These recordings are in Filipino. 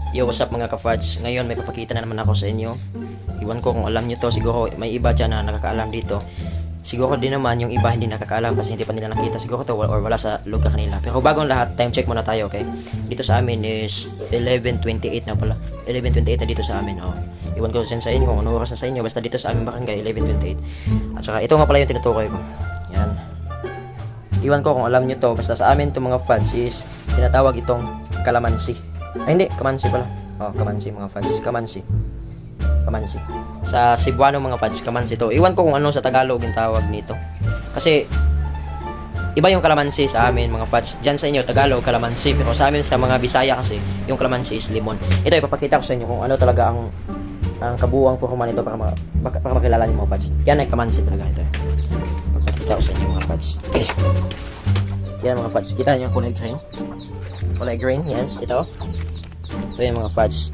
Yo, what's up mga ka-fads? Ngayon may papakita na naman ako sa inyo. Iwan ko kung alam nyo to, siguro may iba dyan na nakakaalam dito. Siguro din naman yung iba hindi nakakaalam kasi hindi pa nila nakita siguro to or wala sa lugar kanila. Pero bago ang lahat, time check muna tayo, okay? Dito sa amin is 11:28 na pala. 11:28 na dito sa amin, oh. Iwan ko sa inyo kung anong oras na sa inyo, basta dito sa aming barangay 11:28. At saka ito nga pala yung tinutukoy ko. Yan. Iwan ko kung alam nyo to, basta sa amin itong mga fads is tinatawag itong kalamansi. Ay hindi, kamansi pala. Oh, kamansi mga fads, kamansi. Kamansi. Sa Cebuano mga fads, kamansi to. Iwan ko kung ano sa Tagalog yung tawag nito. Kasi iba yung kalamansi sa amin mga fads. Diyan sa inyo Tagalog kalamansi, pero sa amin sa mga Bisaya kasi yung kalamansi is limon. Ito ipapakita ko sa inyo kung ano talaga ang kabuuang purma nito para makilala niyo mga fads. Yan ay kamansi talaga ito. Ipapakita ko sa inyo mga fads. Yan mga fads. Kita niyo kulay green. Kulay green, yes, ito. Ito yung mga fads.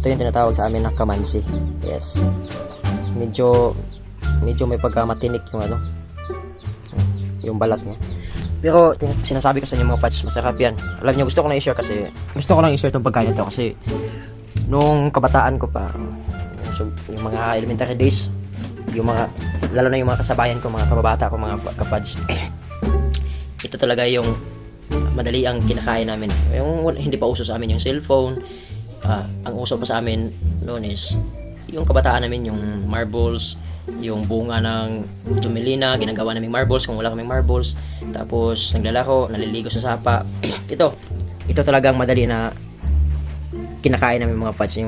Ito yung tinatawag sa amin na kamansi. Yes. Medyo may pagkamatinik yung ano. Yung balat niya. Pero sinasabi ko sa inyo mga fads, masarap yan. Alam niyo, gusto ko lang i-share itong pagkain ito kasi nung kabataan ko pa, yung mga elementary days, lalo na yung mga kasabayan ko, mga kababata ko, mga kafads. Ito talaga yung madali ang kinakain namin. Yung hindi pa uso sa amin yung cellphone. Ang uso pa sa amin noon is yung kabataan namin, yung marbles, yung bunga ng tumelina, ginagawa namin marbles kung wala kaming marbles. Tapos naglalaro, naliligo sa sapa. Ito talagang madali na kinakain namin mga fads.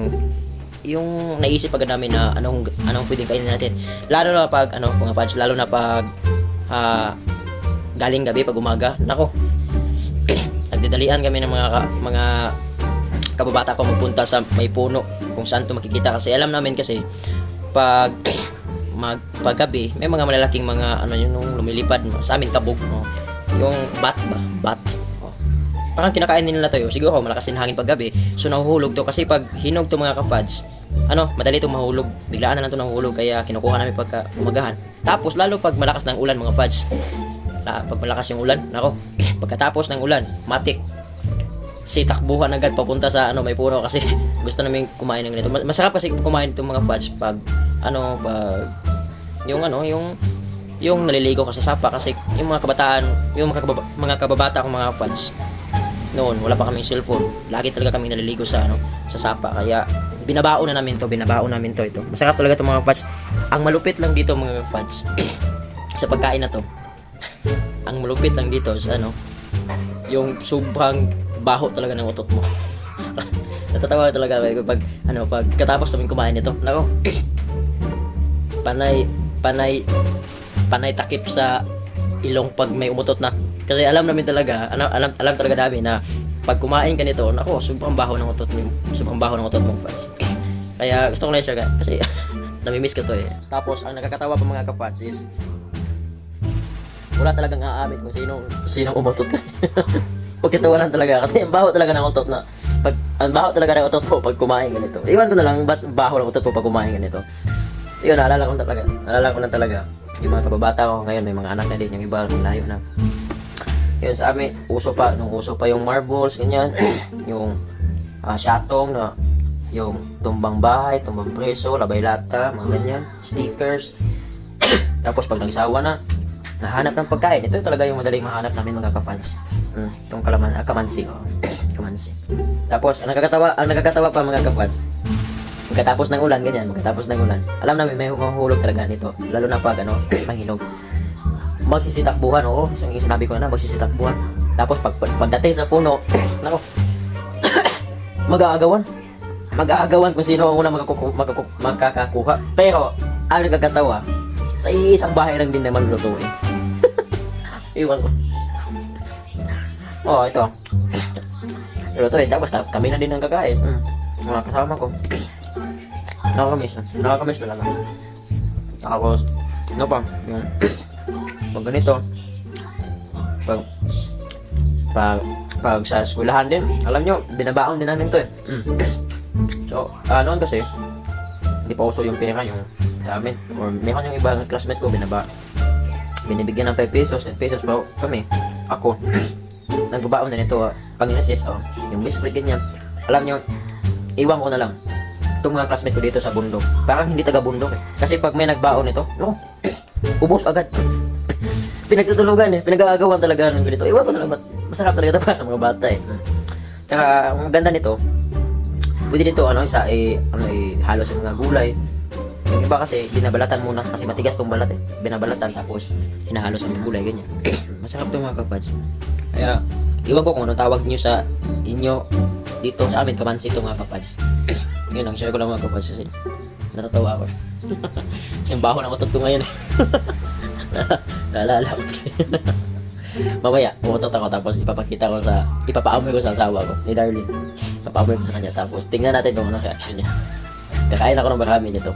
Yung naisip agad namin na anong pwedeng kainin natin. Lalo na pag mga fads, lalo na pag galing gabi, pag umaga. Nako. Nagdadalian kami ng mga kababata ko magpunta sa may puno kung saan to makikita kasi alam namin kasi pag gabi may mga malalaking mga yung lumilipad sa amin kabog, yung bat. Parang kinakain nila to, siguro malakas din hangin pag gabi, so nahuhulog to kasi pag hinog to mga kafads, madali itong mahulog, biglaan na lang to nahuhulog, kaya kinukuha namin pagka umagahan. Tapos lalo pag malakas ng ulan mga fads, pag malakas yung ulan, nako, pagkatapos ng ulan, matik, takbuhan agad papunta sa may puno kasi gusto namin kumain ng ganito. Masarap kasi kumain itong mga fads pag yung naliligo ka sa sapa kasi yung mga kabataan, yung mga kababata kong mga fads noon, wala pa kaming cellphone. Lagi talaga kami naliligo sa sapa, kaya binabaon namin to ito. Masarap talaga itong mga fads. Ang malupit lang dito mga fads sa pagkain na to. Ang malupit lang dito sa yung sobrang baho talaga ng utot mo. Natatawa talaga ako pag katapos namin kumain nito. Nako. Panay takip sa ilong pag may umutot na. Kasi alam namin talaga, alam talaga namin na pag kumain ka nito, nako, sobrang baho ng utot mo, fans. Kaya gusto ko na i-share kasi nami-miss ko to eh. Tapos ang nakakatawa pa mga ka-fans is wala talagang aamin kung sinong umutot kasi pagkatawanan talaga kasi ang baho talaga ng utot mo pag kumain ganito. Iwan ko na lang ba't baho ng utot mo pag kumain ganito. Yun, naalala ko lang talaga yung mga kababata ko ngayon, may mga anak na din, yung iba layo na. Yun, sa amin uso pa yung marbles ganyan. Yung syatong na yung tumbang bahay, tumbang preso, labay lata, mga ganyan, stickers. Tapos pag nagsawa na, nahanap ng pagkain. Ito talaga yung madaling mahanap namin mga ka-fans. Itong kamansi. Kamansi. Tapos, ang nakakatawa pa mga ka-fans, pagkatapos ng ulan, alam namin may hulog talaga nito. Lalo na pag mahinog. Magsisitakbuhan, yung sinabi ko na, magsisitakbuhan. Tapos, pagdating sa puno, nako, mag-aagawan kung sino ang unang makakakuha. Pero, ang nakakatawa, sa isang bahay lang din naman lutuin. Iwan ko. Ito. Lutuin. Tapos kami na din ang kakain. Mga kasama ko. Nakakamiss talaga. Tapos, yung pag ganito, pag sa eskwelahan din, alam nyo, binabaon din namin to eh. So, noon kasi, hindi pa uso yung pera yung sa amin. Or meron yung ibang classmate ko, binibigyan ng 5 pesos, 10 pesos pa kami. Ako, nagbabaon na nito pang recess, yung biscuit ganyan. alam nyo, iwan ko na lang itong mga classmate ko dito sa bundok. Parang hindi taga bundok eh. Kasi pag may nagbaon ito, no, ubos agad. Pinagtutulugan eh, pinag-aagawan talaga ng ganito. Iwan ko na lang, masarap talaga ito para sa mga bata eh. Tsaka, ang ganda nito, pwede dito, halo sa mga gulay. Yung iba kasi, binabalatan muna, kasi matigas tong balat eh. Binabalatan, tapos, hinahalo sa mga gulay, ganyan. Masarap ito mga kapads. Kaya, iwan ko kung anong tawag nyo sa inyo, dito sa amin, kamansi ito mga kapads. Yun lang, share ko lang mga kapads kasi natatawa ako. Kasi baho na matuto ngayon eh. Naalala ko mamaya, umutot ako tapos ipapaamoy ko sa asawa ko, ni Darlene. Ipapaamoy ko sa kanya tapos tingnan natin kung ano reaction niya. Kakain ako ng marami nito.